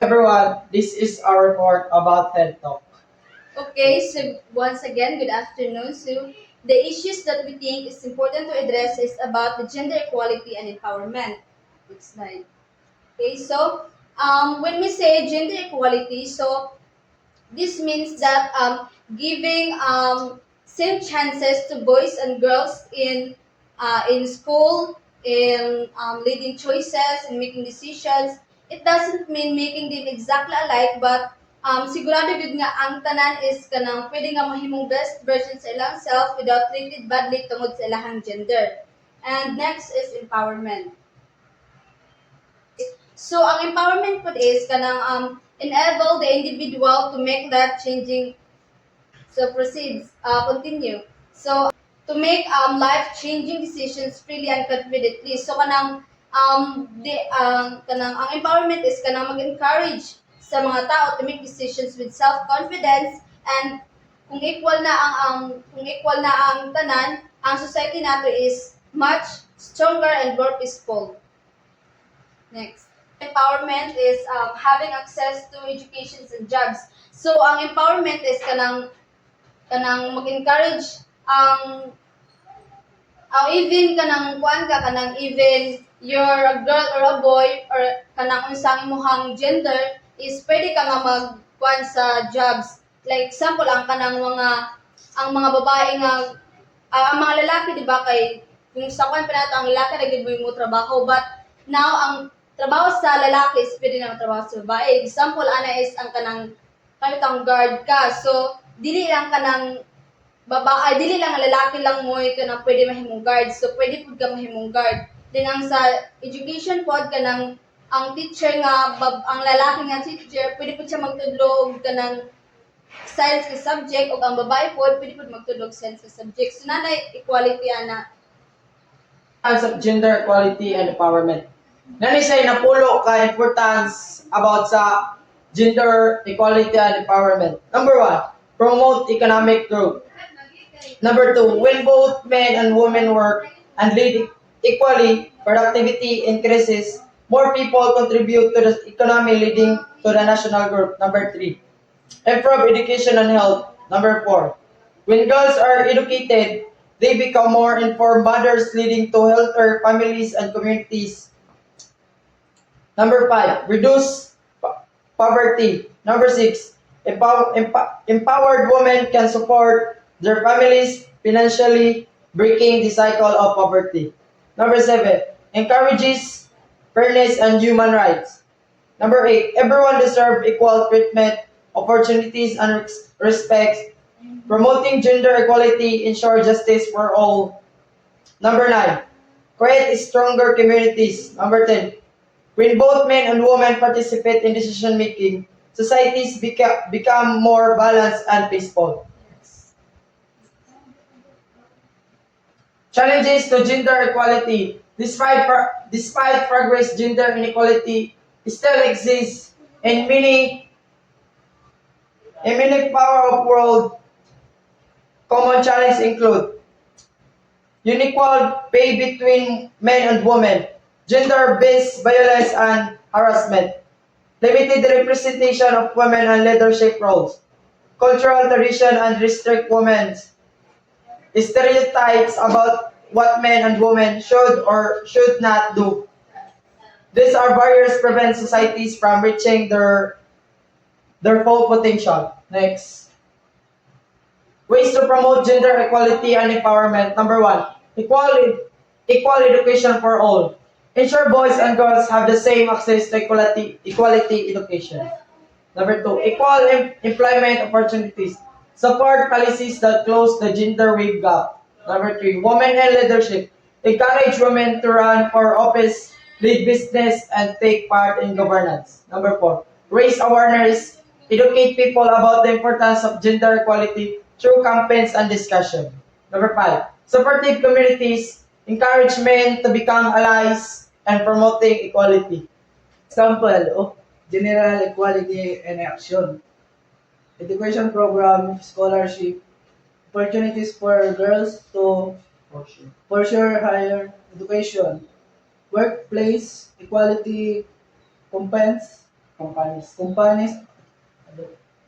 Everyone, this is our report about Health Talk. Okay, so once again, good afternoon. So the issues that we think is important to address is about the gender equality and empowerment. Next slide. Okay, so when we say gender equality, so this means that giving same chances to boys and girls in school, in leading choices, and making decisions. It doesn't mean making them exactly alike, but sigurado gud nga ang tanan is kanang pwede nga mahimong best version sa ilang self without treated badly tungod sa ilahang gender. And next is empowerment. So ang empowerment po is kanang enable the individual to make life changing. So proceeds, continue. So to make life changing decisions freely and confidently. So kanang ang empowerment is kanang mag-encourage sa mga tao to make decisions with self-confidence, and kung equal na ang tanan, ang society nato is much stronger and more peaceful. Next. Empowerment is having access to educations and jobs. So ang empowerment is kanang mag-encourage ang even kanang kuan ka kanang even you're a girl or a boy or kanang unsang imong gender is pwede ka nga magkuan sa jobs. Like example ang mga babae nga ang mga lalaki di ba kay kung sa kuan pa nato ang lalaki nagiging mo trabaho, but now ang trabaho sa lalaki is pwede na trabaho sa babae. Example ana is ang kanang guard ka. So dili lang kanang babae, dili lang lalaki lang mo kanang pwede mahimong guard. So pwede pud ka mahimong guard. Then ang sa education pod kanang ang teacher nga ang lalaki nga teacher pwede pud siya magtudlo og kanang science ka subject, ug ang babae pod pwede pud magtudlo og science ka subject. So nanay equality ana. As of gender equality and empowerment. Nanisay napulo ka importance about sa gender equality and empowerment. Number 1, promote economic growth. Number 2, when both men and women work and lead equally, productivity increases, more people contribute to the economy leading to the national growth. Number 3, improve education and health. Number 4, when girls are educated, they become more informed mothers leading to healthier families and communities. Number 5, reduce poverty. Number 6, empowered women can support their families financially, breaking the cycle of poverty. Number 7, encourages fairness and human rights. Number 8, everyone deserves equal treatment, opportunities, and respect. Promoting gender equality ensures justice for all. Number 9, create stronger communities. Number 10, when both men and women participate in decision making, societies become more balanced and peaceful. Challenges to gender equality. Despite progress, gender inequality still exists in many power of world. Common challenges include unequal pay between men and women, gender-based violence and harassment, limited representation of women in leadership roles, cultural tradition and restrict women's stereotypes about what men and women should or should not do. These are barriers prevent societies from reaching their full potential. Next. Ways to promote gender equality and empowerment. Number 1, equal education for all. Ensure boys and girls have the same access to equality education. Number 2, equal employment opportunities. Support policies that close the gender wage gap. Number 3, women in leadership. Encourage women to run for office, lead business, and take part in governance. Number 4, raise awareness. Educate people about the importance of gender equality through campaigns and discussion. Number 5, supportive communities. Encourage men to become allies and promoting equality. Example of general equality in action. Education program, scholarship, opportunities for girls to pursue higher education, workplace equality campaigns, companies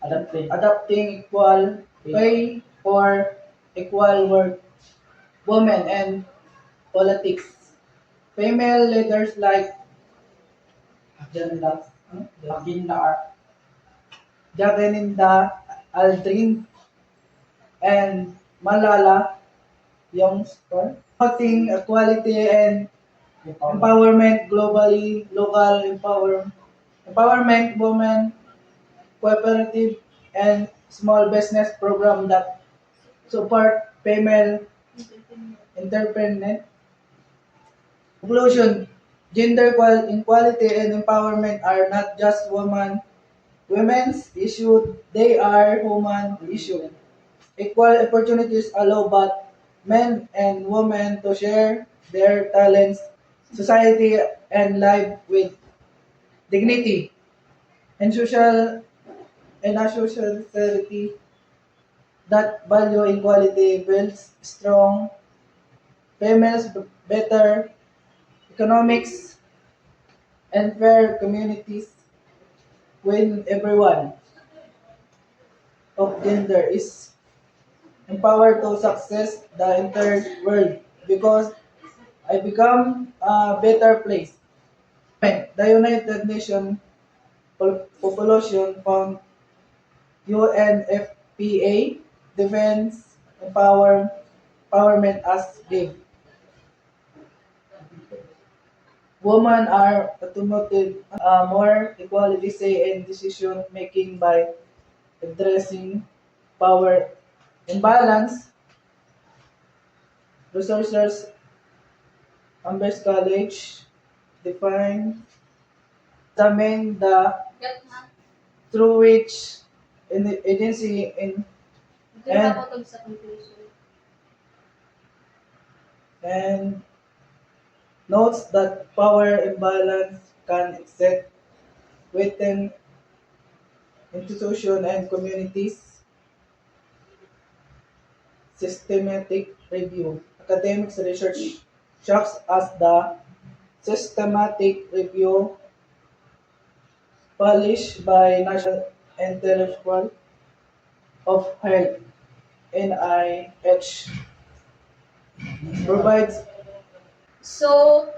adapted. adopting equal pay for equal work, women and politics. Female leaders like Agenda. Agenda. Jacinda Aldrin and Malala Youngstown, promoting equality and empowerment globally, local empowerment, women, cooperative, and small business program that support female entrepreneurs. Conclusion: gender equality and empowerment are not just women's issue; they are human issue. Equal opportunities allow both men and women to share their talents, society, and life with dignity. And a social society that value equality builds strong females, better economics, and fair communities when everyone of gender is empowered to success the entire world because I become a better place. The United Nations Population Fund UNFPA defends empowerment as give. Women are automated more equality say in decision making by addressing power imbalance. Researchers Amherst College define examine the Get na. through which agency Di ba ako tag sa conclusion? and notes that power imbalance can exist within institutions and communities. Systematic review. Academics research shocks as the systematic review published by National Intellectual of Health NIH provides So,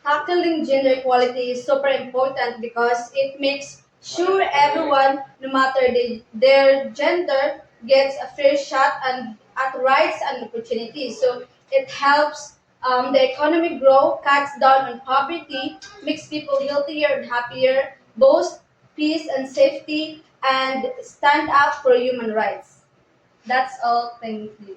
tackling gender equality is super important because it makes sure everyone, no matter their gender, gets a fair shot and at rights and opportunities. So, it helps the economy grow, cuts down on poverty, makes people healthier and happier, boasts peace and safety, and stand up for human rights. That's all. Thank you.